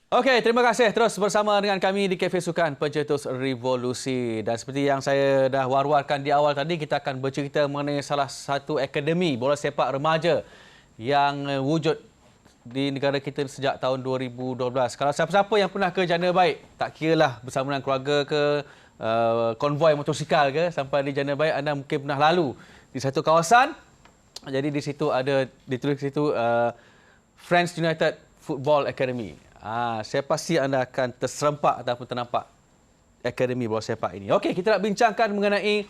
Okey, terima kasih terus bersama dengan kami di Cafe Sukan, pencetus revolusi. Dan seperti yang saya dah war-warkan di awal tadi, kita akan bercerita mengenai salah satu akademi bola sepak remaja yang wujud di negara kita sejak tahun 2012. Kalau siapa-siapa yang pernah ke Jana Baik, tak kiralah bersama dengan keluarga ke, konvoi motosikal ke, sampai di Jana Baik, anda mungkin pernah lalu di satu kawasan. Jadi di situ ada ditulis di situ Frenz United Football Academy. Saya pasti anda akan terserempak ataupun ternampak akademi bola sepak ini. Okey, kita nak bincangkan mengenai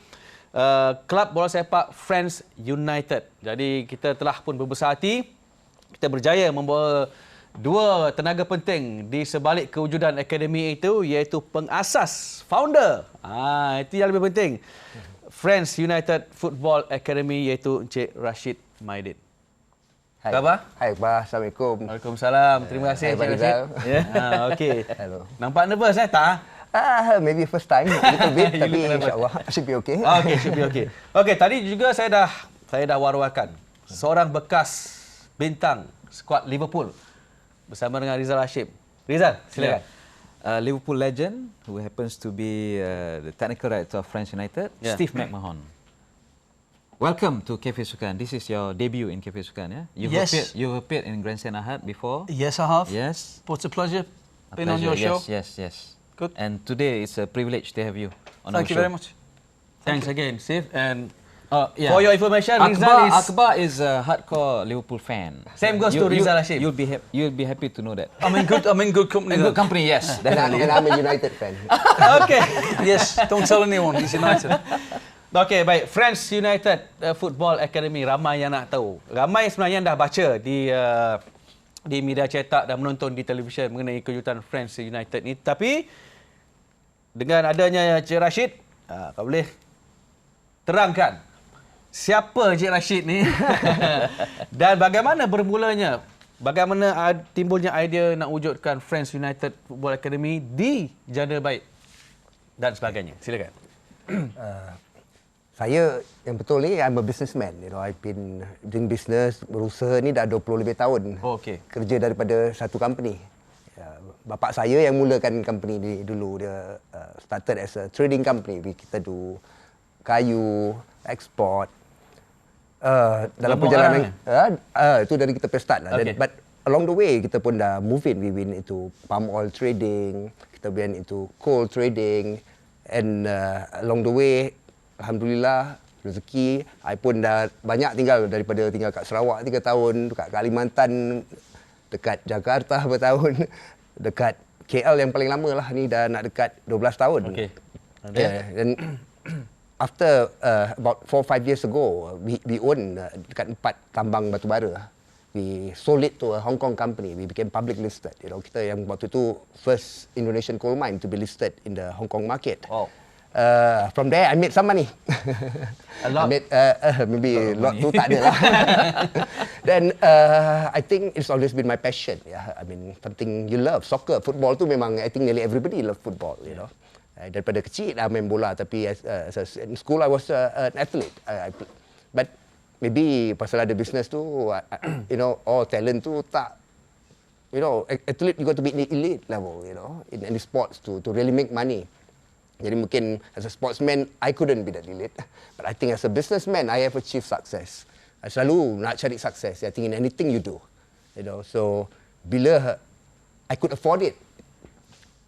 klub bola sepak Frenz United. Jadi kita telah pun berbesar hati, kita berjaya membawa dua tenaga penting di sebalik kewujudan akademi itu, iaitu pengasas, founder. Itu yang lebih penting. Frenz United Football Academy, iaitu Encik Rashid Maidin. Hai. Khabar? Hai, Pak. Assalamualaikum. Waalaikumsalam. Terima kasih, Encik Rashid. Okey. Hello. Nampak nervous, tak? Maybe first time, a little bit, tapi insyaAllah should be okay. Okey, should be okay. Okey, tadi juga saya dah war-warkan seorang bekas bintang skuad Liverpool bersama dengan Rizal Hashim. Rizal, silakan. Liverpool legend who happens to be the technical director of Frenz United, Steve McMahon. Welcome to Cafe Sukan. This is your debut in Cafe Sukan, yeah? You've appeared in Grandstand Ahad before. Yes, I have. Yes. It's a pleasure A being on pleasure. your show. Yes. Good. And today it's a privilege to have you on our Thank show. you very much. Thanks again, Steve. And Yeah. for your information, Rizal is... Akbar is a hardcore Liverpool fan. Same goes to Rizal Hashim. You'll be happy to know that. I'm in good company. And then. good company, yes, And definitely. I'm a United fan. Okey. Yes, don't tell anyone. He's United. Okey, baik. Frenz United Football Academy, ramai yang nak tahu. Ramai sebenarnya yang dah baca di media cetak dan menonton di televisyen mengenai kejutan Frenz United ni. Tapi dengan adanya Encik Rashid, kau boleh terangkan siapa Encik Rashid ni dan bagaimana bermulanya, bagaimana timbulnya idea nak wujudkan Frenz United Football Academy di Jana Baik dan sebagainya. Silakan. Saya yang betul ni, I'm a businessman. I've been doing business, berusaha ni dah 20 lebih tahun. Oh, okey. Kerja daripada satu company. Bapak saya yang mulakan company ni dulu. Dia started as a trading company. Kita do kayu, export. Dalam perjalanan itu dari kita start lah. Okay. But along the way kita pun dah move in. We went into palm oil trading, kita went into coal trading, and along the way, alhamdulillah, rezeki, I pun dah banyak daripada tinggal kat Sarawak 3 tahun, dekat Kalimantan, dekat Jakarta bertahun, dekat KL yang paling lama lah ni dah nak dekat 12 tahun. Okey. And after about 4-5 years ago, we own dekat 4 tambang batu bara. We sold it to a Hong Kong company. We became public listed. Kita yang waktu tu first Indonesian coal mine to be listed in the Hong Kong market. Wow. From there, I made some money. A lot? I made, maybe a lot tu tak ada lah. Then, I think it's always been my passion. Yeah, I mean, something you love. Soccer, football tu memang, I think nearly everybody love football, you know. Daripada kecil dah main bola, tapi in school I was an athlete. But maybe pasal ada business tu, you know, talent tu tak, you know, athlete you got to be in the elite level, you know, in any sports to really make money. Jadi mungkin as a sportsman, I couldn't be that elite. But I think as a businessman, I have achieved success. I selalu nak cari success. I think in anything you do, you know. So bila I could afford it,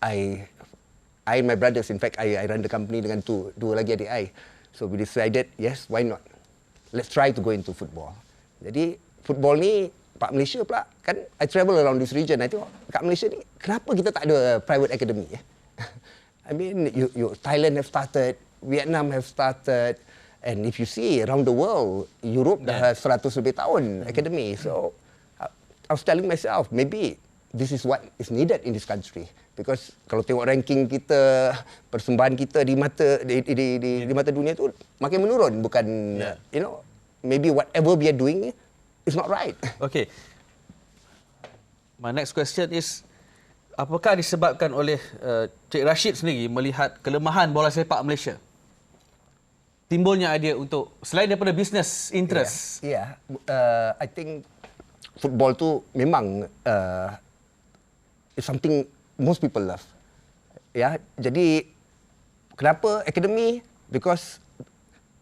I and my brothers, in fact, I run the company dengan dua lagi adik I. So we decided, yes, why not? Let's try to go into football. Jadi football ni, Pak Malaysia pula, kan I travel around this region. I tengok kat Malaysia ni, kenapa kita tak ada private academy? I mean, Thailand have started, Vietnam have started, and if you see around the world, Europe dah 100 lebih tahun academy. So I was telling myself, maybe this is what is needed in this country. Because kalau tengok ranking kita, persembahan kita di mata dunia tu makin menurun, bukan you know, maybe whatever we are doing is not right. Okay. My next question is, apakah disebabkan oleh Cik Rashid sendiri melihat kelemahan bola sepak Malaysia? Timbulnya idea untuk, selain daripada business interest. I think football tu memang is something most people love. Ya, jadi kenapa academy? Because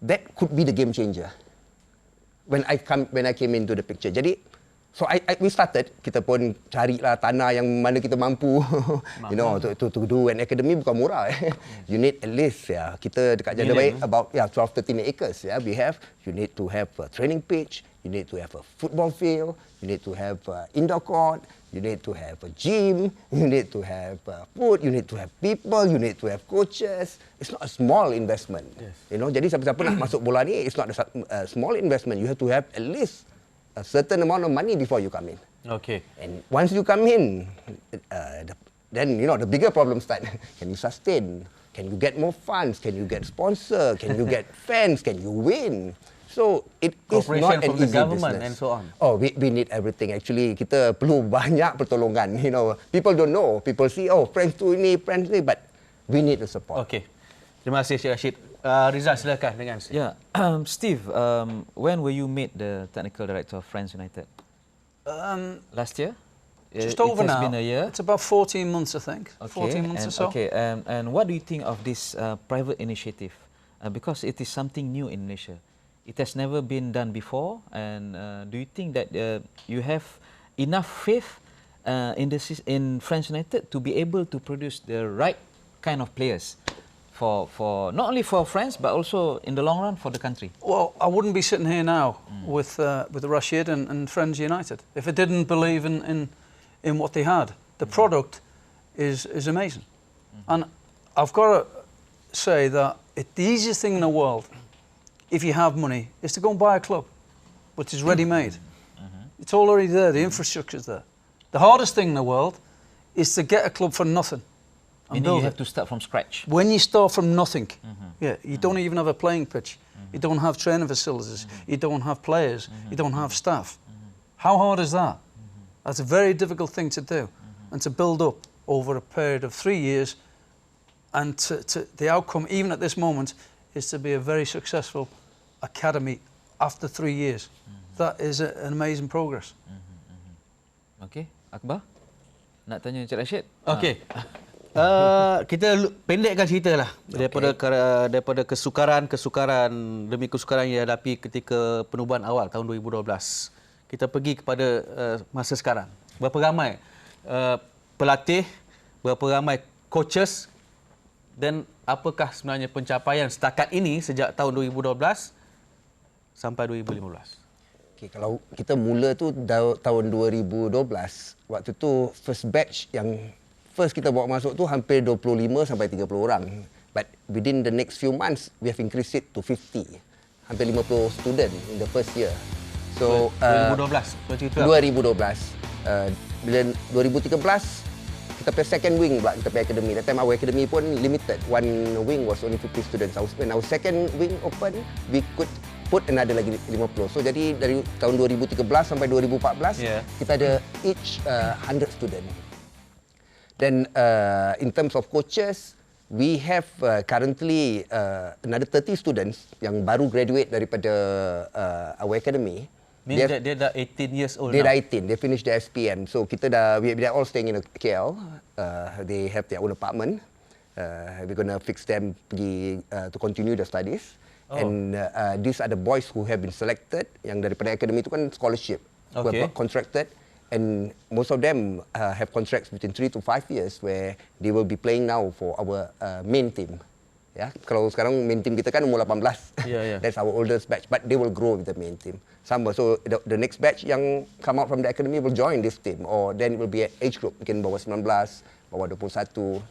that could be the game changer. When I came into the picture. Jadi, so we started, kita pun carilah tanah yang mana kita mampu, to do an academy bukan murah. You need at least, kita dekat Janda Baik about 12-13 acres. You need to have a training pitch, you need to have a football field, you need to have indoor court, you need to have a gym, you need to have food, you need to have people, you need to have coaches. It's not a small investment. Yes. Jadi siapa-siapa nak masuk bola ni, it's not a small investment. You have to have at least a certain amount of money before you come in. Okay. And once you come in, then the bigger problems start. Can you sustain? Can you get more funds? Can you get sponsor? Can you get fans? Can you win? So it is not an from the easy government business. and so on. Oh, we need everything. Actually, kita perlu banyak pertolongan. People don't know. People see, Frenz tu ini, Frenz ni, but we need the support. Okay. Terima kasih, Cik Rashid. Rizal, silakan dengan Yeah, Steve, when were you made the technical director of Frenz United? Last year? Just over it has now. been a year. It's about 14 months, I think. Okay, 14 months or so. Okay, and what do you think of this private initiative? Because it is something new in Malaysia. It has never been done before, and do you think that you have enough faith in Frenz United to be able to produce the right kind of players for not only for Frenz but also in the long run for the country? Well, I wouldn't be sitting here now with Rashid and Frenz United if I didn't believe in what they had. The product is amazing, and I've got to say that the easiest thing in the world, if you have money, is to go and buy a club, which is ready-made. It's already there, the infrastructure's there. The hardest thing in the world is to get a club for nothing. Meaning you have to start from scratch. When you start from nothing, you don't even have a playing pitch, you don't have training facilities, you don't have players, you don't have staff. How hard is that? That's a very difficult thing to do, and to build up over a period of 3 years, and the outcome, even at this moment, is to be a very successful academy after 3 years. That is an amazing progress. Okay, Akbar, nak tanya Encik Rashid? Okay. Kita pendekkan cerita lah daripada kesukaran demi kesukaran yang dihadapi ketika penubuhan awal tahun 2012. Kita pergi kepada masa sekarang. Berapa ramai pelatih, berapa ramai coaches, dan apakah sebenarnya pencapaian setakat ini sejak tahun 2012 sampai 2015? Okay, kalau kita mula tu tahun 2012, waktu tu first batch yang first kita bawa masuk tu hampir 25 sampai 30 orang. But within the next few months, we have increased it to 50. Hampir 50 student in the first year. So 2012. Bila 2013, kita play second wing pula, kita play academy. That time our academy pun limited. One wing was only 50 students. When our second wing open, we could put another lagi 50. So jadi dari tahun 2013 sampai 2014, kita ada each 100 student. Then in terms of coaches, we have currently another 30 students yang baru graduate daripada our academy. Means that they're 18 years old now? They're 18. They finished their SPM. So kita they're all staying in KL. They have their own apartment. We're going to fix them pergi to continue the studies. And these are the boys who have been selected. Yang daripada academy itu kan scholarship. Who have contracted. And most of them have contracts between 3 to 5 years where they will be playing now for our main team. Ya, kalau sekarang main team kita kan umur 18. That's our oldest batch, but they will grow with the main team. Sama, so the next batch yang come out from the academy will join this team, or then it will be an age group, mungkin bawah 19, bawah 21.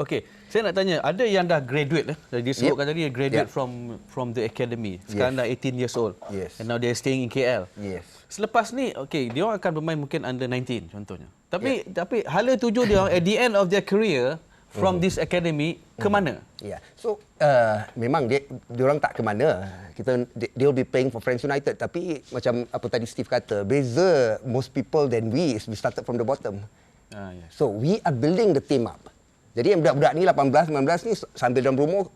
Okay, saya nak tanya, ada yang dah graduate disebutkan tadi graduate from the academy. Sekarang dah 18 years old. And now they're staying in KL. Selepas ni, okay, dia orang akan bermain mungkin under 19 contohnya. Tapi hala tuju dia at the end of their career from this academy ke mana? So memang dia orang tak ke mana. They will be playing for Frenz United, tapi macam apa tadi Steve kata, beza most people than we started from the bottom. So we are building the team up. Jadi yang budak-budak ni 18, 19 ni sambil dalam rumah,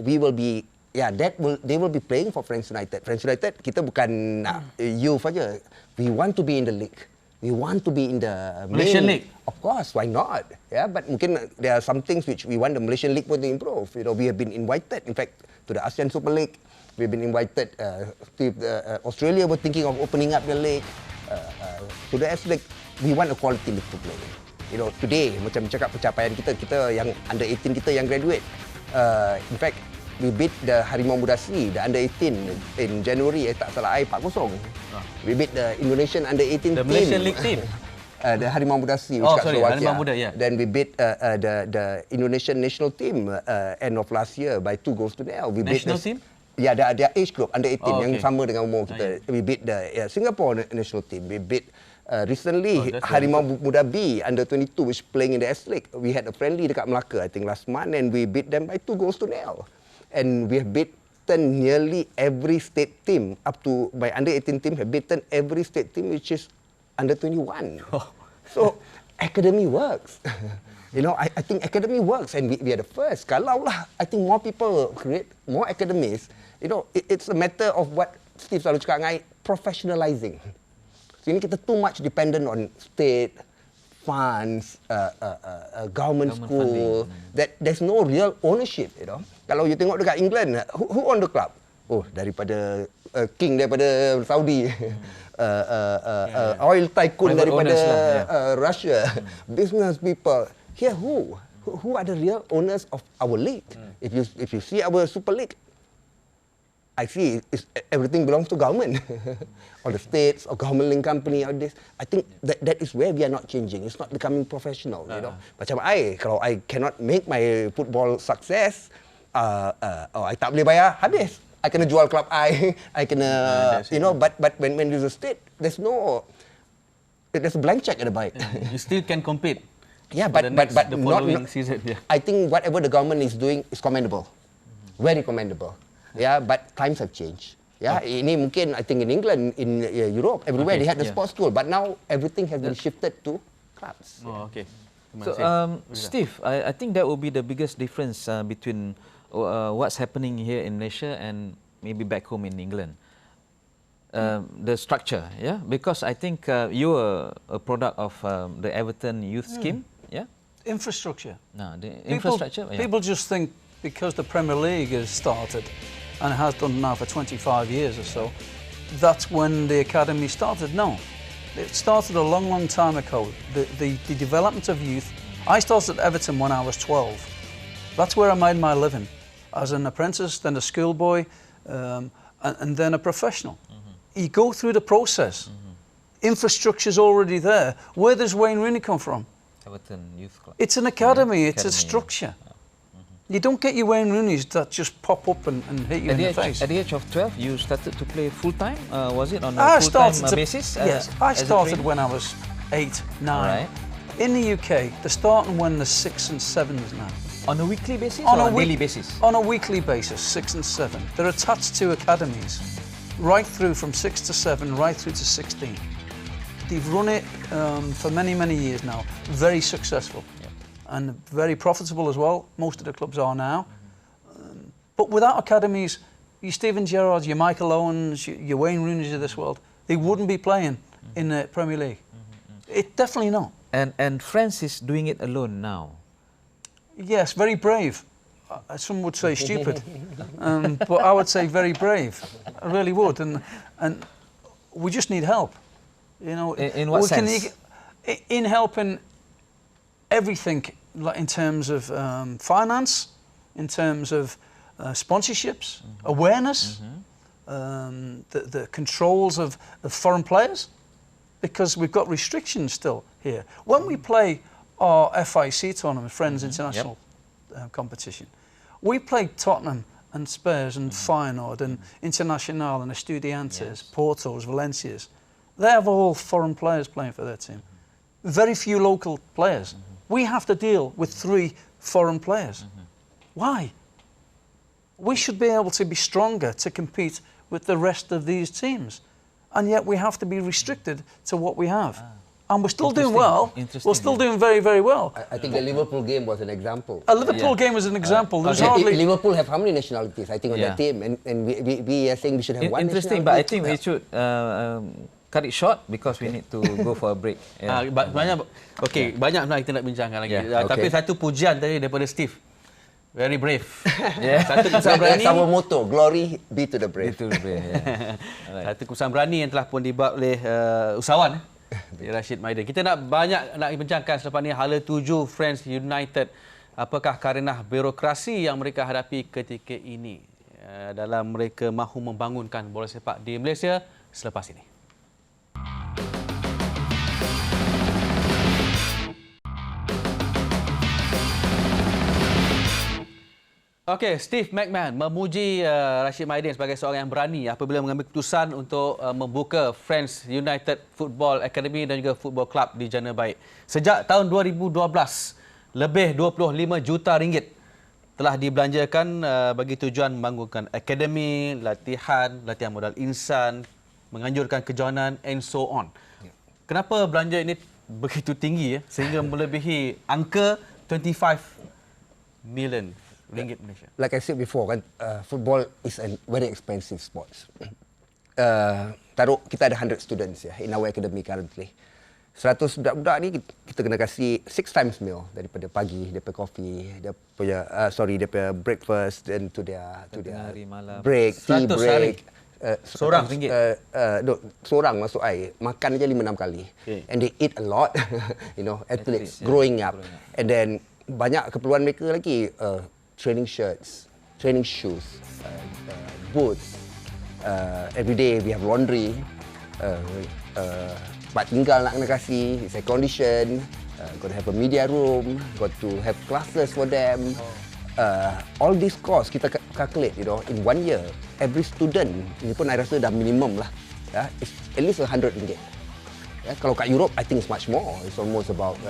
we will be they will be playing for Frenz United. Frenz United kita bukan nak youth aja. We want to be in the league. We want to be in the Malaysian main, League. Of course, why not? Yeah, but mungkin there are some things which we want the Malaysian League to improve. You know, we have been invited, in fact, to the ASEAN Super League. We've been invited to Australia. Were thinking of opening up the league. To the S League. We want a quality league to play. You know, today macam cakap pencapaian kita yang under 18 kita yang graduate. In fact, we beat the Harimau Muda C, the under 18 in January. Tak salah I 4-0. We beat the Indonesian under 18 The team. Malaysian League team. The Harimau Muda C, which kat sorry, Slovakia. Harimau Muda, yeah. Then we beat the Indonesian national team end of last year by 2-0. We beat National team? Yeah, their age group under 18 yang okay. sama dengan umur kita. We beat the Singapore national team. We beat recently that's Harimau Muda B under 22 which playing in the S League. We had a friendly dekat Melaka I think last month and we beat them by 2-0. And we have beaten nearly every state team up to my under 18 team have beaten every state team which is under 21. So academy works. You know, I think academy works and we are the first. Kalau lah, I think more people create more academies. You know, it's a matter of what Steve selalu cakap dengan I, professionalizing. So ini kita too much dependent on state funds, government school. That there's no real ownership. You know, kalau you tengok dekat England, who own the club? Oh, daripada king daripada Saudi, oil tycoon Private daripada owners lah, Russia, business people. Here who are the real owners of our league? If you see our Super League, I see everything belongs to government, or the states, or government-linked company, or this. I think that is where we are not changing. It's not becoming professional, you know. Macam kalau I cannot make my football success, I tak boleh bayar, habis. I kena jual club I kena, you know. But when there's a state, there's a blank check at the back. You still can compete. Yeah, but the not following season. Yeah. I think whatever the government is doing is commendable, very commendable. Yeah, but times have changed. Yeah, ini mungkin I think in England, in Europe, everywhere they had the sports school, but now everything has been shifted to clubs. Oh, okay. So, Steve, I think that will be the biggest difference between what's happening here in Malaysia and maybe back home in England. The structure, yeah, because I think you are a product of the Everton youth scheme, yeah. Infrastructure. No, the infrastructure. People just think because the Premier League has started, and has done now for 25 years or so, that's when the academy started. No, it started a long, long time ago. The development of youth. I started at Everton when I was 12. That's where I made my living, as an apprentice, then a schoolboy, and then a professional. You go through the process. Infrastructure's already there. Where does Wayne Rooney come from? Everton Youth Club. It's an academy. It's a structure. You don't get your Wayne Rooneys that just pop up and hit you in the face. At the age of 12, you started to play full-time? Was it on a full-time basis? Yes, I started when I was 8, 9. Right. In the UK, they're starting when they're 6 and 7s now. On a weekly basis or a daily basis? On a weekly basis, 6 and 7. They're attached to academies, right through from 6 to 7, right through to 16. They've run it for many, many years now. Very successful. And very profitable as well. Most of the clubs are now. But without academies, your Steven Gerrards, your Michael Owens, your Wayne Rooneys of this world, they wouldn't be playing in the Premier League. It definitely not. And Frenz is doing it alone now. Yes, very brave. Some would say stupid, but I would say very brave. I really would, and we just need help. You know, in what sense? In helping everything, like in terms of finance, in terms of sponsorships, awareness, the controls of foreign players, because we've got restrictions still here. When we play our FIC tournament, Frenz International competition, we played Tottenham and Spurs and Feyenoord and Internacional and Estudiantes, Portos, Valencias. They have all foreign players playing for their team. Very few local players. We have to deal with 3 foreign players. Why? We should be able to be stronger to compete with the rest of these teams. And yet we have to be restricted to what we have. And we're still doing well. We're still doing very, very well. I think the Liverpool game was an example. A Liverpool game was an example. There's hardly... Liverpool have how many nationalities, I think, on their team? And we are saying we should have one Interesting, nationality. but I think we should cut it short because we need to go for a break. Banyak banyak sebenarnya kita nak bincangkan lagi. Tapi satu pujian tadi daripada Steve. Very brave. Satu keputusan berani. Sama moto, glory be to the brave. Satu keputusan berani yang telah pun dibuat oleh usahawan Rashid Maidin. Kita nak bincangkan selepas ni hala tuju Frenz United. Apakah karenah birokrasi yang mereka hadapi ketika ini dalam mereka mahu membangunkan bola sepak di Malaysia selepas ini. Okey, Steve McMahon memuji Rashid Maidin sebagai seorang yang berani apabila mengambil keputusan untuk membuka Frenz United Football Academy dan juga Football Club di Jana Baik. Sejak tahun 2012, lebih 25 juta ringgit telah dibelanjakan bagi tujuan membangunkan akademi, latihan modal insan, menganjurkan kejohanan and so on. Kenapa belanja ini begitu tinggi sehingga melebihi angka 25 million ringgit Malaysia? Like I said before, kan, football is a very expensive sport. Taruh kita ada 100 students in our academy currently. 100 budak-budak ni kita kena kasih 6 times meal daripada pagi, daripada coffee, daripada breakfast dan to their break, tea break. Seorang ringgit? Seorang masuk air, makan je 5-6 kali. And they eat a lot, athletes growing up. And then banyak keperluan mereka lagi, training shirts, training shoes, boots. Every day we have laundry. Tempat tinggal nak kena kasih, air condition, got to have a media room, got to have classes for them. All these costs kita calculate, in 1 year. Every student, ini pun I rasa dah minimum lah. It's at least 100 ringgit. Kalau kat Europe, I think it's much more. It's almost about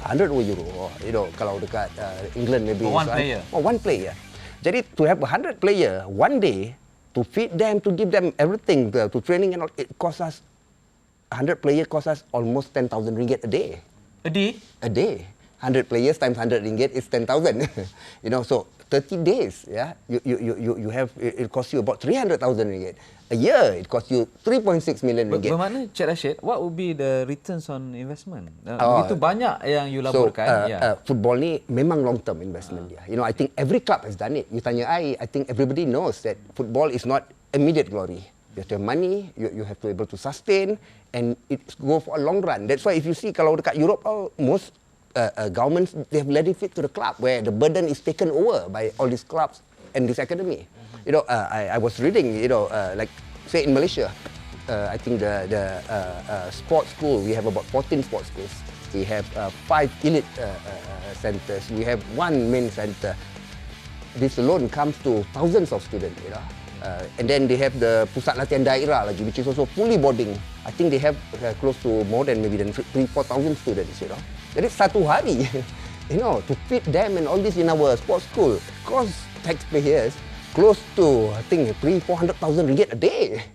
100 euro. Kalau dekat England, maybe one player. One player. Jadi to have 100 player one day, to feed them, to give them everything, to training and all, it costs us 100 player costs us almost 10,000 ringgit a day. A day? A day. 100 players times 100 ringgit is 10,000. So 30 days, you have it costs you about 300,000 ringgit. A year it costs you 3.6 million ringgit. Bermakna, Cik Rashid, what would be the returns on investment? Begitu banyak yang you laburkan. Football ni memang long term investment dia. I think every club has done it. You tanya I think everybody knows that football is not immediate glory. You have to have money, you have to be able to sustain, and it go for a long run. That's why if you see kalau dekat Europe, most governments, they have let it fit to the club where the burden is taken over by all these clubs and this academy. I was reading, like say in Malaysia, I think the sports school, we have about 14 sports schools. We have 5 elite centers. We have 1 main center. This alone comes to thousands of students, and then they have the pusat latihan daerah lagi, which is also fully boarding. I think they have close to more than maybe 3,000-4,000 students, Jadi satu hari, to feed them and all this in our sports school cost taxpayers close to, I think, 300,000-400,000 ringgit a day.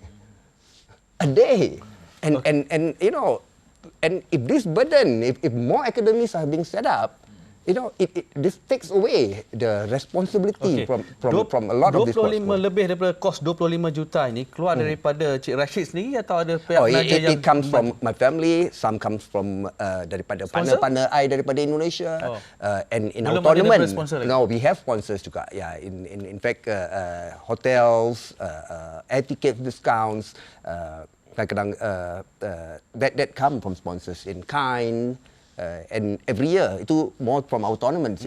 A day. And if this burden, if more academies are being set up, this takes away the responsibility from a lot of these sports. Lebih daripada kos 25 juta ini keluar daripada Cik Rashid sendiri atau ada pihak penaja yang... It comes from my family, some comes from daripada partner-partner I daripada Indonesia, and in our tournament. No, we have sponsors juga. In fact, hotels, air ticket discounts, kadang-kadang that come from sponsors in kind. And every year, itu more from our tournaments,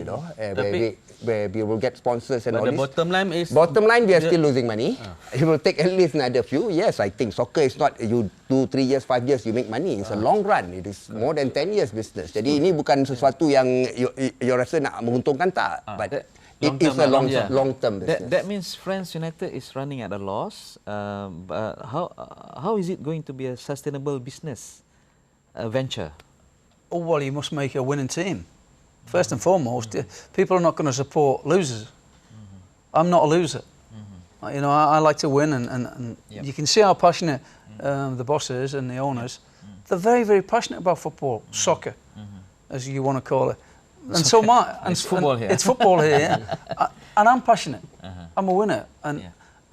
where we will get sponsors and all this. Bottom line is... Bottom line, we are still losing money. It will take at least another few years, I think. Soccer is not you 2, 3 years, 5 years, you make money. It's a long run. It is more than 10 years business. Jadi ini bukan sesuatu yang you rasa nak menguntungkan, tak. But it is a long-term business. That means Frenz United is running at a loss. How is it going to be a sustainable business venture? Oh, well, you must make a winning team. First and foremost, people are not going to support losers. I'm not a loser. I like to win, and you can see how passionate the bosses and the owners. They're very, very passionate about football, soccer, as you want to call it. And so am I. It's football here. It's football here, and I'm passionate. I'm a winner, and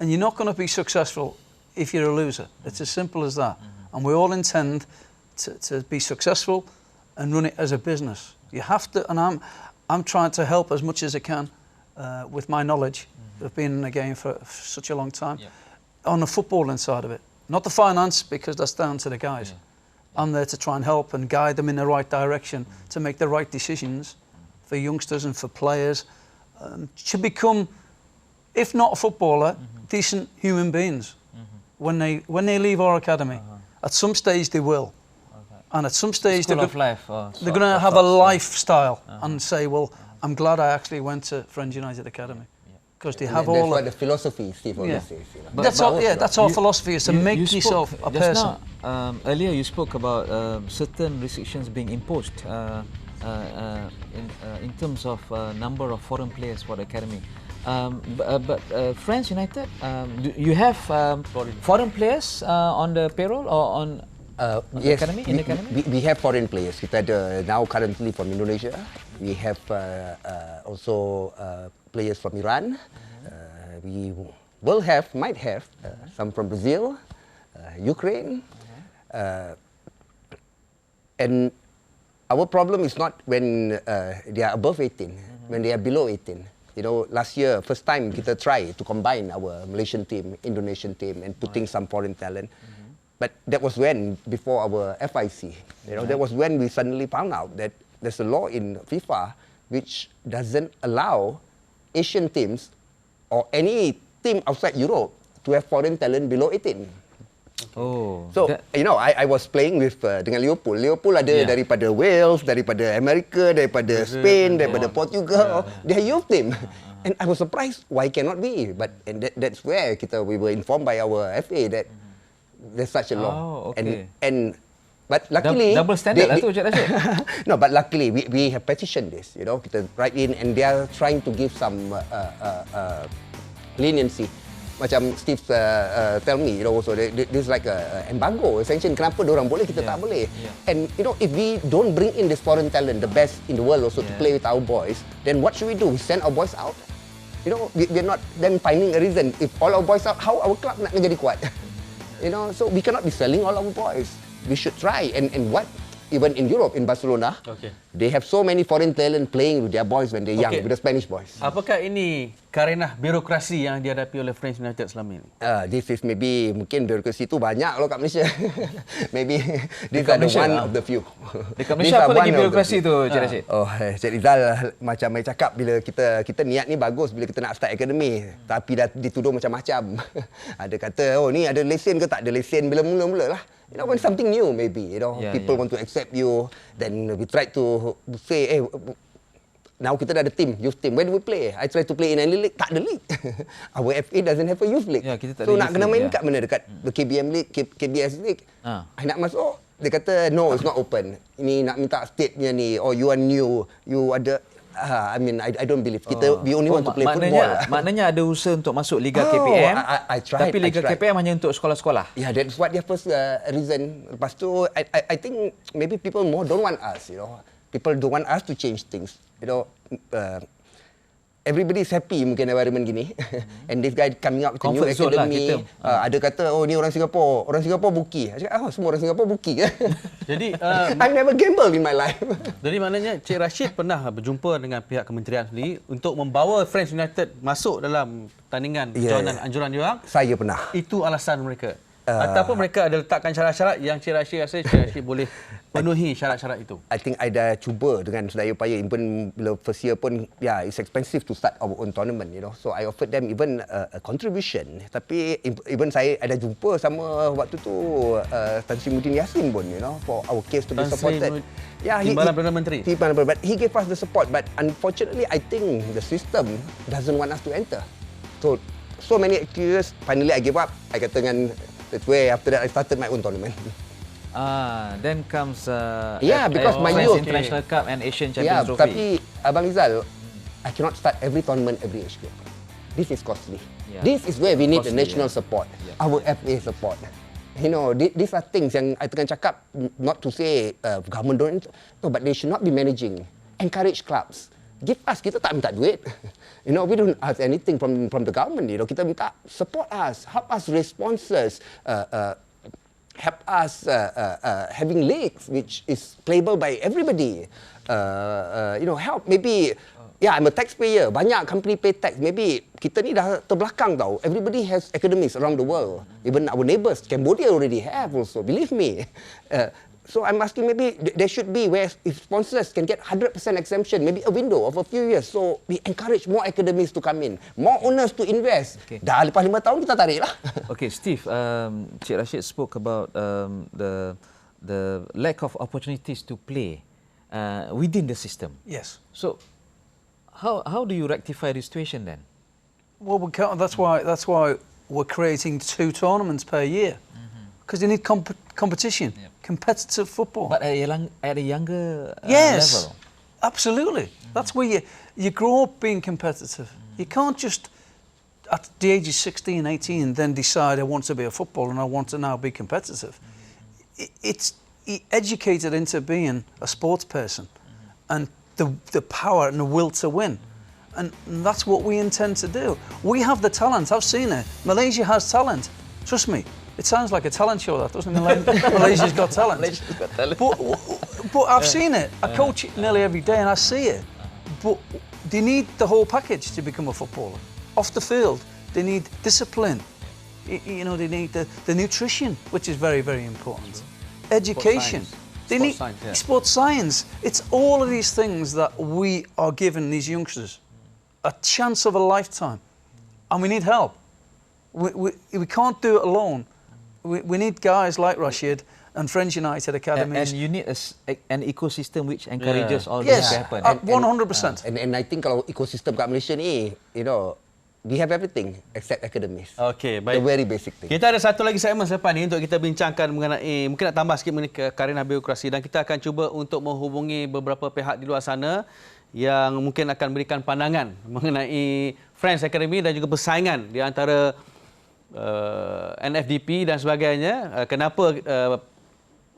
you're not going to be successful if you're a loser. It's as simple as that. and we all intend to be successful and run it as a business. You have to, and I'm trying to help as much as I can with my knowledge of being in the game for such a long time on the footballing side of it. Not the finance, because that's down to the guys. I'm there to try and help and guide them in the right direction to make the right decisions for youngsters and for players to become, if not a footballer, decent human beings when they leave our academy. At some stage they will. And at some stage School they're of life. going to have a lifestyle and say, well, I'm glad I actually went to Frenz United Academy. Because they have That's all what the philosophy Steve always says. You know. That's our philosophy, is to make yourself a person. Now, earlier you spoke about certain restrictions being imposed in terms of number of foreign players for the academy. But Frenz United, do you have foreign players on the payroll or on the yes, academy? In the academy? we have foreign players. Kita ada now currently from Indonesia. We have also players from Iran. We might have some from Brazil, Ukraine, and our problem is not when they are above 18, when they are below 18. You know, last year, first time kita try to combine our Malaysian team, Indonesian team, and putting some foreign talent. But that was when, before our FIC, you know, that was when we suddenly found out that there's a law in FIFA which doesn't allow Asian teams or any team outside Europe to have foreign talent below 18. Oh. So, you know, I was playing with dengan Liverpool. Liverpool ada daripada Wales, daripada America, daripada Spain, daripada Portugal. They are youth team. And I was surprised why cannot be. But that's where we were informed by our FA that there's such a law. Oh, okay. But luckily double standard lah tu, Cik Rashid. No, but luckily we have petitioned this, you know, kita write in, and they are trying to give some leniency. Macam Steve tell me, you know, so there's like a embargo, sanction. Kenapa diorang boleh, kita tak boleh? And you know, if we don't bring in this foreign talent, the best in the world also to play with our boys, then what should we do? We send our boys out? You know, we're not then finding a reason. If all our boys out, how our club nak menjadi kuat? You know, so we cannot be selling all our boys. We should try. And what, even in Europe, in Barcelona, they have so many foreign talent playing with their boys when they're young, with the Spanish boys. Apakah ini karenah birokrasi yang dihadapi oleh Frenz United selama ini? This is maybe, mungkin birokrasi tu banyak loh kat Malaysia. Maybe these are the one of the few. Dekat Malaysia apa lagi birokrasi tu, Cik Rashid? Oh, Cik Rizal, macam saya cakap, bila kita niat ni bagus bila kita nak start akademi, tapi dah dituduh macam-macam. Ada kata, oh ni ada lesen ke tak ada lesen, bila mula-mula lah. You know, when something new maybe, you know, people want to accept you, then we try to say, now kita dah ada team, youth team. Where do we play? I try to play in any league, tak ada league. Our FA doesn't have a youth league. So nak kena main kat mana? Dekat the KBM league, KBS league. I nak masuk, dia kata no, it's not open. Ini nak minta state-nya ni, or you are new, you ada. I mean, I don't believe. We only want to play football. Maknanya ada usaha untuk masuk Liga KPM. I tried. Tapi Liga KPM hanya untuk sekolah-sekolah. Yeah, that's what their first reason. Lepas tu, I think maybe people more don't want us, you know. People don't want us to change things. You know, everybody is happy mungkin environment gini. And this guy coming up with a new academy. Ada kata, oh ni orang Singapore buki. I cakap, semua orang Singapore buki. Jadi, I've never gambled in my life. Jadi maknanya Cik Rashid pernah berjumpa dengan pihak kementerian sendiri untuk membawa Frenz United masuk dalam pertandingan perjalanan anjuran diorang. Saya pernah. Itu alasan mereka. Ataupun mereka ada letakkan syarat-syarat yang Cik Rashid rasa Cik Rashid boleh penuhi syarat-syarat itu. I think I dah cuba dengan sedaya upaya. Even bila first year pun, it's expensive to start our own tournament, you know. So I offered them even a contribution. Tapi even saya ada jumpa sama waktu tu Tan Sri Muhyiddin Yassin pun, you know, for our case to be supported. Timbalan Perdana Menteri. But he gave us the support. But unfortunately, I think the system doesn't want us to enter. So many years, finally I gave up. I kata dengan, that's where after that I started my own tournament. Then comes because my youth International Cup and Asian Champions Trophy. Tapi Abang Rizal, I cannot start every tournament every age group. This is costly. This is where we need the national support, our FA support. You know, these are things yang I tengah cakap, not to say government don't, no, but they should not be managing. Encourage clubs. Give us, kita tak minta duit. You know, we don't ask anything from the government. You know, kita minta support us, help us raise sponsors, help us having leagues which is playable by everybody. Help maybe. Yeah, I'm a taxpayer. Banyak company pay tax. Maybe kita ni dah terbelakang tau. Everybody has academies around the world. Even our neighbours, Cambodia already have also. Believe me. So I'm asking maybe there should be where if sponsors can get 100% exemption, maybe a window of a few years. So we encourage more academies to come in, more owners to invest. Okay. Dah lepas 5 tahun kita tarik lah. Okay, Steve, Cik Rashid spoke about the lack of opportunities to play within the system. Yes. So how do you rectify the situation then? Well, we can't, that's why we're creating 2 tournaments per year, because you need competition, competitive football. But at a younger yes, level. Absolutely. That's where you grow up being competitive. You can't just at the age of 16, 18 then decide I want to be a footballer and I want to now be competitive. It's educated into being a sports person and the power and the will to win. And that's what we intend to do. We have the talent. I've seen it. Malaysia has talent. Trust me. It sounds like a talent show, that doesn't it? Malaysia's got talent. Malaysia's got talent. But I've seen it. I coach it nearly every day and I see it. But they need the whole package to become a footballer. Off the field, they need discipline. They need the nutrition, which is very, very important. Education. They need sports science. It's all of these things that we are giving these youngsters a chance of a lifetime, and we need help. We can't do it alone. We need guys like Rashid and Frenz United academies. And you need an ecosystem which encourages all this to happen. 100%. And I think kalau ecosystem kat Malaysia ni, we have everything except academies. Okey, baik. The very basic thing. Kita ada satu lagi segmen selepas ni untuk kita bincangkan mengenai, mungkin nak tambah sikit mengenai karena birokrasi, dan kita akan cuba untuk menghubungi beberapa pihak di luar sana yang mungkin akan berikan pandangan mengenai Frenz Academy dan juga persaingan di antara NFDP dan sebagainya. Kenapa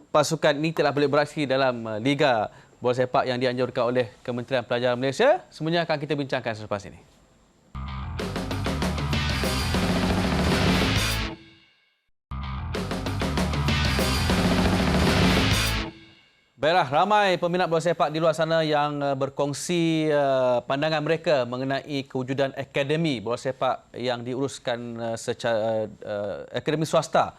pasukan ini tidak boleh beraksi dalam Liga Bola Sepak yang dianjurkan oleh Kementerian Pelajaran Malaysia? Semuanya akan kita bincangkan selepas ini. Baiklah, ramai peminat bola sepak di luar sana yang berkongsi pandangan mereka mengenai kewujudan akademi bola sepak yang diuruskan secara akademi swasta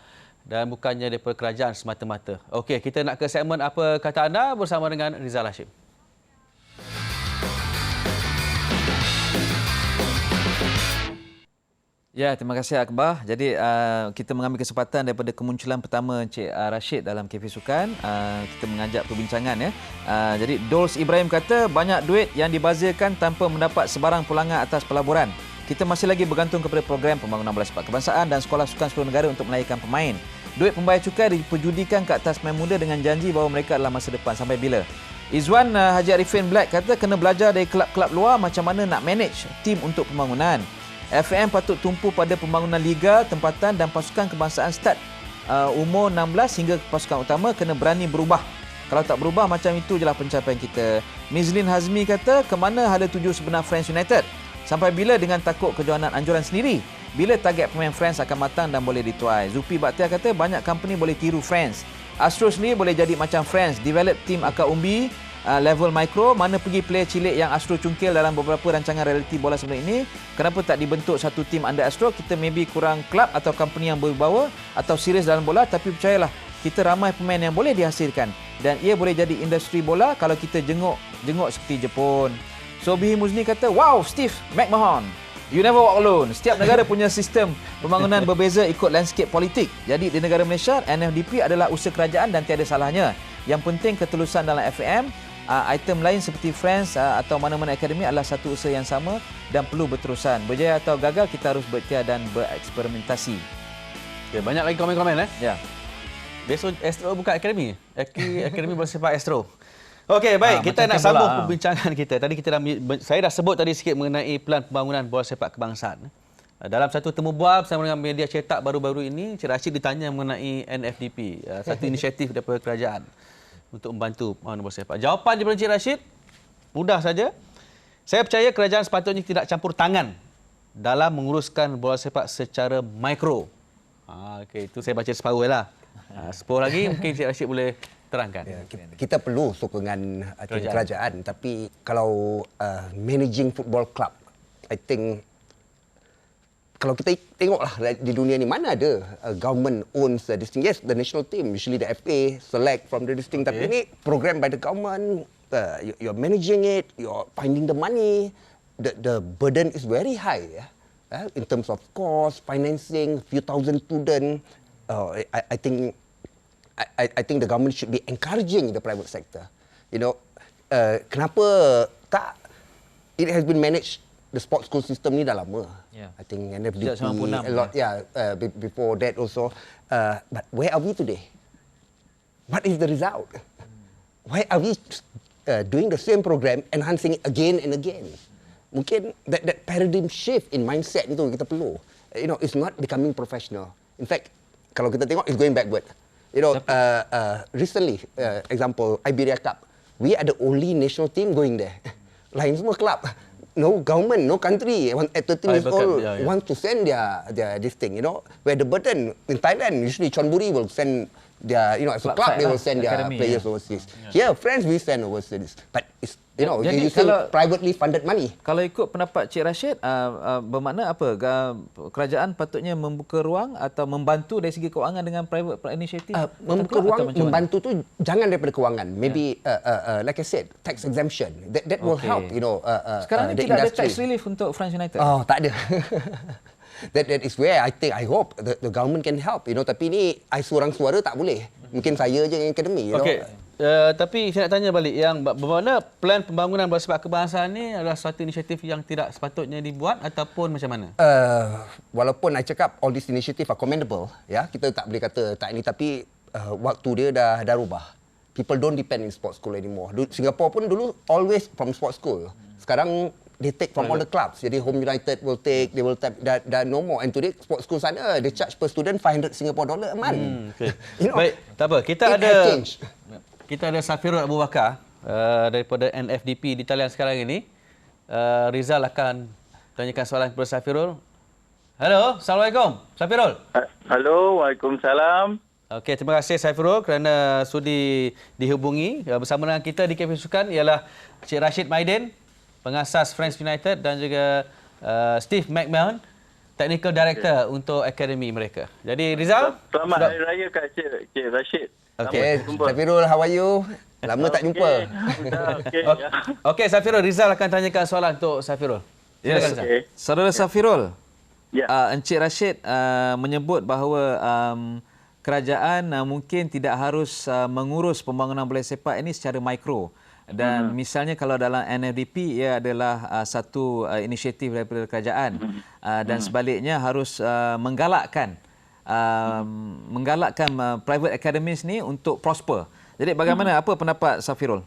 dan bukannya daripada kerajaan semata-mata. Okey, kita nak ke segmen Apa Kata Anda bersama dengan Rizal Hashim. Ya, terima kasih Akbar. Jadi kita mengambil kesempatan daripada kemunculan pertama Encik Rashid dalam Cafe Sukan. Kita mengajak perbincangan ya. Jadi Dols Ibrahim kata banyak duit yang dibazirkan tanpa mendapat sebarang pulangan atas pelaburan. Kita masih lagi bergantung kepada program pembangunan bola sepak kebangsaan dan sekolah sukan seluruh negara untuk melahirkan pemain. Duit pembayar cukai diperjudikan ke atas pemain muda dengan janji bahawa mereka adalah masa depan. Sampai bila? Izwan Haji Arifin Black kata kena belajar dari kelab-kelab luar macam mana nak manage tim untuk pembangunan. FAM patut tumpu pada pembangunan liga, tempatan dan pasukan kebangsaan start umur 16 hingga pasukan utama kena berani berubah. Kalau tak berubah macam itu jelah pencapaian kita. Mizlin Hazmi kata, ke mana hala tuju sebenar Frenz United? Sampai bila dengan takut kejohanan anjuran sendiri? Bila target pemain Frenz akan matang dan boleh dituai? Zupi Baktiar kata, banyak company boleh tiru Frenz. Astro sendiri boleh jadi macam Frenz, develop tim akar umbi, level micro, mana pergi player cilik yang Astro cungkil dalam beberapa rancangan reality bola sebelum ini. Kenapa tak dibentuk satu tim under Astro? Kita maybe kurang klub atau company yang berwibawa atau serius dalam bola, tapi percayalah, kita ramai pemain yang boleh dihasilkan dan ia boleh jadi industri bola kalau kita jenguk seperti Jepun. Sobihi Muzni kata, wow, Steve McMahon, you never walk alone. Setiap negara punya sistem pembangunan berbeza ikut landscape politik. Jadi di negara Malaysia, NFDP adalah usaha kerajaan dan tiada salahnya. Yang penting ketulusan dalam FAM. Item lain seperti Frenz atau mana-mana akademi adalah satu usaha yang sama dan perlu berterusan. Berjaya atau gagal, kita harus berikhtiar dan bereksperimentasi. Okay, banyak lagi komen-komen Ya. Besok Astro buka akademi. Akademi bola sepak Astro. Okey, baik, kita nak sambung perbincangan kita. Tadi saya dah sebut tadi sikit mengenai plan pembangunan bola sepak kebangsaan. Dalam satu temu bual bersama dengan media cetak baru-baru ini, Cik Rashid ditanya mengenai NFDP, satu inisiatif daripada kerajaan untuk membantu pembangunan bola sepak. Jawapan daripada Cik Rashid mudah saja. Saya percaya kerajaan sepatutnya tidak campur tangan dalam menguruskan bola sepak secara mikro. Okey, itu saya baca separuh lah. 10 lagi mungkin Cik Rashid boleh terangkan. Ya, kita perlu sokongan kerajaan, tapi kalau managing football club, I think kalau kita tengoklah di dunia ni mana ada government owns this thing. Yes, the national team, usually the FA select from the this thing, tapi ini program by the government, you're managing it, you're finding the money, the burden is very high, in terms of cost, financing, few thousand students. I think the government should be encouraging the private sector. You know, kenapa tak? It has been managed, the sports school system ni dah lama. Yeah. I think NFDP Sejak 96, a lot. Before that also. But where are we today? What is the result? Why are we doing the same program, enhancing it again and again? Mungkin that paradigm shift in mindset itu kita perlu. You know, it's not becoming professional. In fact, kalau kita tengok, it's going backward. You know, recently, example, Iberia Cup, we are the only national team going there. Lain semua club. No government, no country at 13 years old want to send their this thing, you know. Where the burden in Thailand, usually Chonburi will send their, you know, as a club they will send their players overseas. Here, Frenz we send overseas. But it's, you know, Jadi you still privately funded money. Kalau ikut pendapat Cik Rashid, bermakna apa? Kerajaan patutnya membuka ruang atau membantu dari segi kewangan dengan private initiative? Membuka ruang, membantu tu jangan daripada kewangan. Maybe, like I said, tax exemption. That will help, you know, sekarang ni the tidak industry. ada tax relief untuk Frenz United? Oh, tak ada. That is where I hope the government can help, you know. Tapi ni, I seorang suara tak boleh. Mungkin saya je yang akademi, you know. Tapi saya nak tanya balik, yang bermakna plan pembangunan bola sepak kebangsaan ni adalah satu inisiatif yang tidak sepatutnya dibuat ataupun macam mana? Walaupun I cakap all these initiative are commendable, ya, kita tak boleh kata tak ini, tapi waktu dia dah rubah. People don't depend in sports school anymore. Singapore pun dulu always from sports school. Sekarang they take from all the clubs. Jadi Home United will take, they will take, dah no more. And today sports school sana they charge per student $500 a month. Okay. You know, baik, tak apa. Kita ada Safirul Abu Bakar daripada NFDP di talian sekarang ini. Rizal akan tanyakan soalan kepada Safirul. Halo, Assalamualaikum. Safirul. Halo, Waalaikumsalam. Okey, terima kasih Safirul kerana sudi dihubungi. Bersama dengan kita di Cafe Sukan ialah Cik Rashid Maidin, pengasas Frenz United, dan juga Steve McMahon, Technical Director untuk akademi mereka. Jadi Rizal, selamat Hari Raya kat Cik Rashid. Okay, Safirul, how are you? Lama tak jumpa. Okey, Safirul, Rizal akan tanyakan soalan untuk Safirul. Yes. Saudara Safirul, Encik Rashid menyebut bahawa kerajaan mungkin tidak harus mengurus pembangunan bola sepak ini secara mikro. Dan misalnya kalau dalam NFDP, ia adalah satu inisiatif daripada kerajaan. Dan sebaliknya harus menggalakkan private academies ni untuk prosper. Jadi bagaimana, apa pendapat Safirul?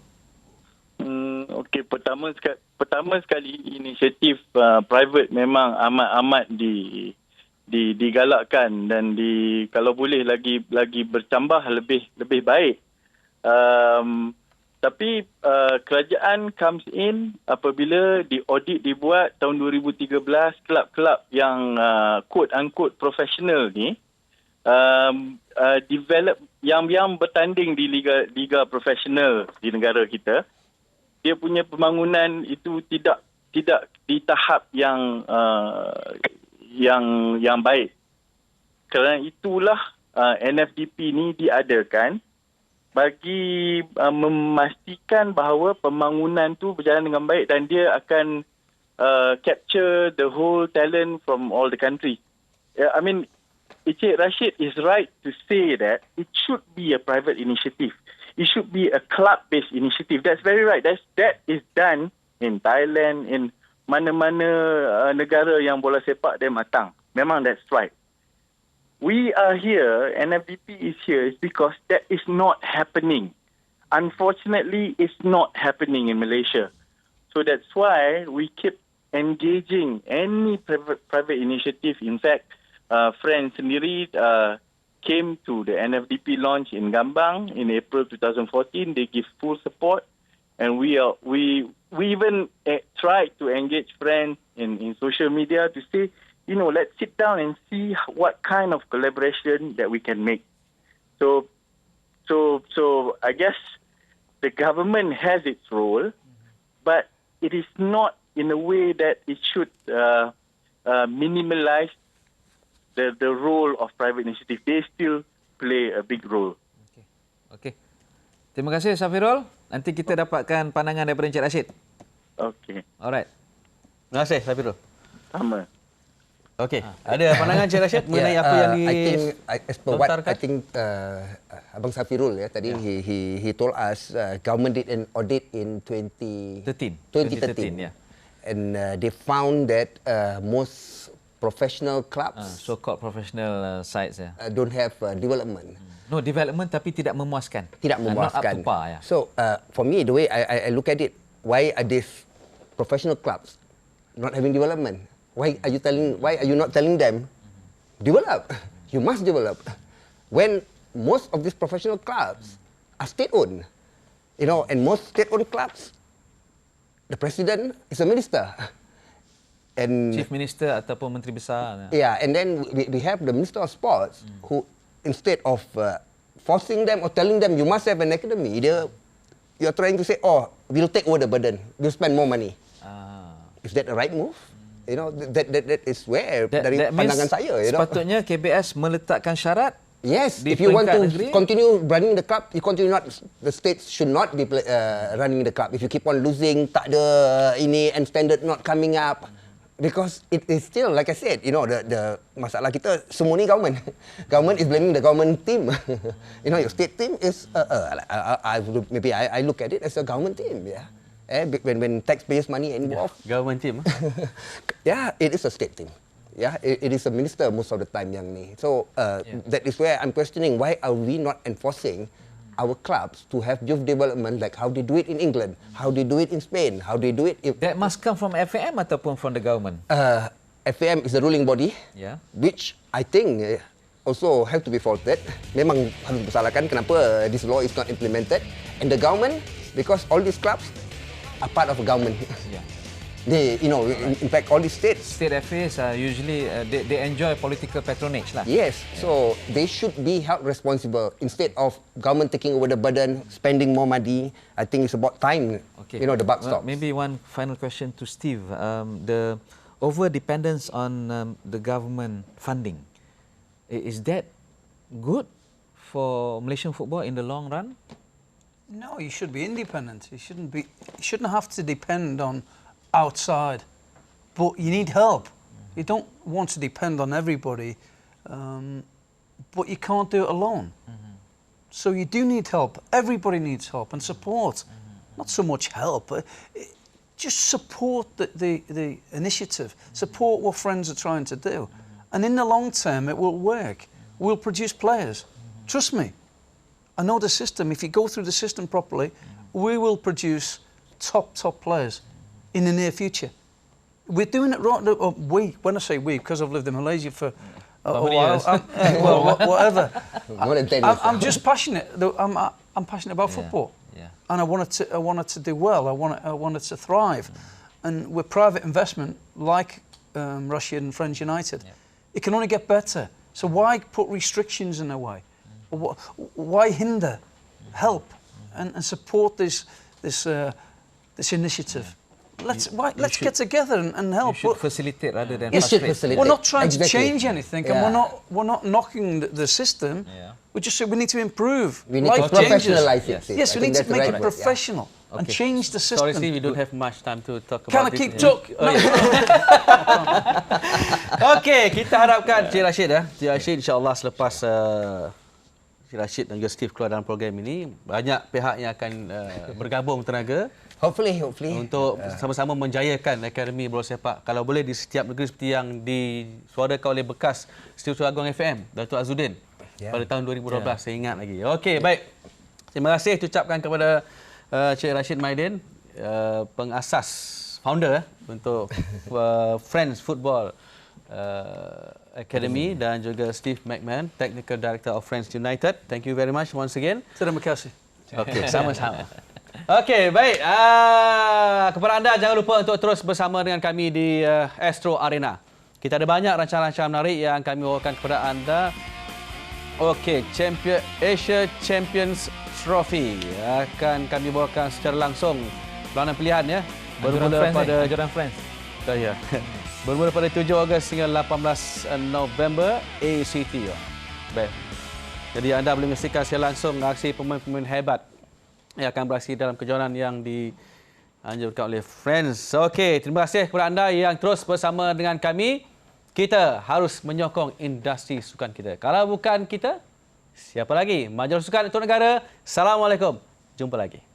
Okey, pertama sekali inisiatif private memang amat digalakkan, dan kalau boleh lagi bertambah lebih baik. Tapi kerajaan comes in apabila audit dibuat tahun 2013, kelab-kelab yang quote-unquote profesional ni develop yang bertanding di liga profesional di negara kita, dia punya pembangunan itu tidak di tahap yang baik. Kerana itulah NFDP ni diadakan bagi memastikan bahawa pembangunan tu berjalan dengan baik, dan dia akan capture the whole talent from all the country. I mean, Encik Rashid is right to say that it should be a private initiative. It should be a club-based initiative. That's very right. That is done in Thailand, in mana-mana negara yang bola sepak dia matang. Memang that's right. We are here, NFDP is here, is because that is not happening. Unfortunately, it's not happening in Malaysia. So that's why we keep engaging any private initiative. In fact, Frenz sendiri came to the NFDP launch in Gambang in April 2014. They give full support, and we even tried to engage Frenz in social media to say, you know, let's sit down and see what kind of collaboration that we can make. So I guess the government has its role, but it is not in a way that it should minimalize the role of private initiative. They still play a big role. Okey. Terima kasih Safirul. Nanti kita dapatkan pandangan daripada Encik Rashid. Okay. Alright. Terima kasih, Safirul. Sama. Okey, ada pandangan Encik Rashid mengenai apa yang I think as per what lontarkan? I think Abang Safirul tadi he told us government did an audit in 2013. Yeah. And they found that most professional clubs So-called professional sites ya. don't have development. No development tapi tidak memuaskan. Tidak Not up memuaskan. to par ya. So for me, the way I look at it, why are these professional clubs not having development? Why are you not telling them develop? You must develop. When most of these professional clubs are state-owned, and most state-owned clubs, the president is a minister, and Chief Minister ataupun Menteri Besar. yeah, and then we have the Minister of Sports who, instead of forcing them or telling them you must have an academy, you're trying to say, oh, we'll take over the burden, we'll spend more money. Is that the right move? That is where dari pandangan saya. Sepatutnya KBS meletakkan syarat. Yes, di if you want to peringkat negeri, continue running the club, the states should not be running the club. If you keep on losing, tak ada ini and standard not coming up, because it is still, like I said, the masalah kita semua ni government. Government is blaming the government team. Your state team is I look at it as a government team. Yeah. When taxpayers' money involved. Government team. Yeah, it is a state team. Yeah, it is a minister most of the time yang ni. So that is where I'm questioning, why are we not enforcing our clubs to have youth development like how they do it in England, how they do it in Spain, how they do it. That must come from FAM ataupun from the government. FAM is the ruling body, which I think also have to be faulted. Memang harus disalahkan kenapa this law is not implemented, and the government, because all these clubs are part of a government. They, in fact, all these states. State affairs are usually they enjoy political patronage lah. Yes, so they should be held responsible instead of government taking over the burden, spending more money. I think it's about time. The buck stops. Maybe one final question to Steve. The over dependence on the government funding, is that good for Malaysian football in the long run? No, you should be independent. You shouldn't have to depend on outside, but you need help. You don't want to depend on everybody, but you can't do it alone. So you do need help. Everybody needs help and support. Not so much help, but just support the initiative. Support what Frenz are trying to do, and in the long term, it will work. We'll produce players. Trust me. I know the system. If you go through the system properly, we will produce top players in the near future. We're doing it right. When I say we, because I've lived in Malaysia for a while, whatever. More than 10 years. I'm just passionate. I'm passionate about football, and I want it to do well. I want it to thrive, and with private investment like Rashid and Frenz United, it can only get better. So why put restrictions in the way? Why hinder? Help and support this initiative. Let's get together and help. You should facilitate rather than frustrate. We're not trying to change anything, and we're not knocking the system. We just say we need to improve. We need to professionalize it. Yes, we need to make it professional and change the system. Sorry, Steve, we don't have much time to talk about Can I this. keep talking? Okey, kita harapkan Cik Rashid Cik Rashid insya-Allah selepas Cik Rashid dan juga Steve keluar dalam program ini, banyak pihak yang akan bergabung tenaga. Hopefully. Untuk sama-sama menjayakan Akademi Bola Sepak. Kalau boleh di setiap negeri seperti yang disuarakan oleh bekas Setiausaha Agung FM, Datuk Azudin, pada tahun 2012, saya ingat lagi. Okey, baik. Terima kasih ucapkan kepada Cik Rashid Maidin, pengasas, founder untuk Frenz Football Academy, dan juga Steve McMahon, Technical Director of Frenz United. Thank you very much once again. Terima kasih. Okey, sama-sama. Okey, baik. Kepada anda, jangan lupa untuk terus bersama dengan kami di Astro Arena. Kita ada banyak rancangan-rancangan menarik yang kami bawakan kepada anda Okey, Asia Champions Trophy akan kami bawakan secara langsung berlawanan pilihan ya. Bermula pada Anjuran Frenz. ya. Bermula pada 7 Ogos hingga 18 November ACT. Baik. Jadi anda boleh menyaksikan secara langsung aksi pemain-pemain hebat yang akan beraksi dalam kejohanan yang dianjurkan oleh Frenz. Okey, terima kasih kepada anda yang terus bersama dengan kami. Kita harus menyokong industri sukan kita. Kalau bukan kita, siapa lagi? Majulah sukan untuk negara. Assalamualaikum. Jumpa lagi.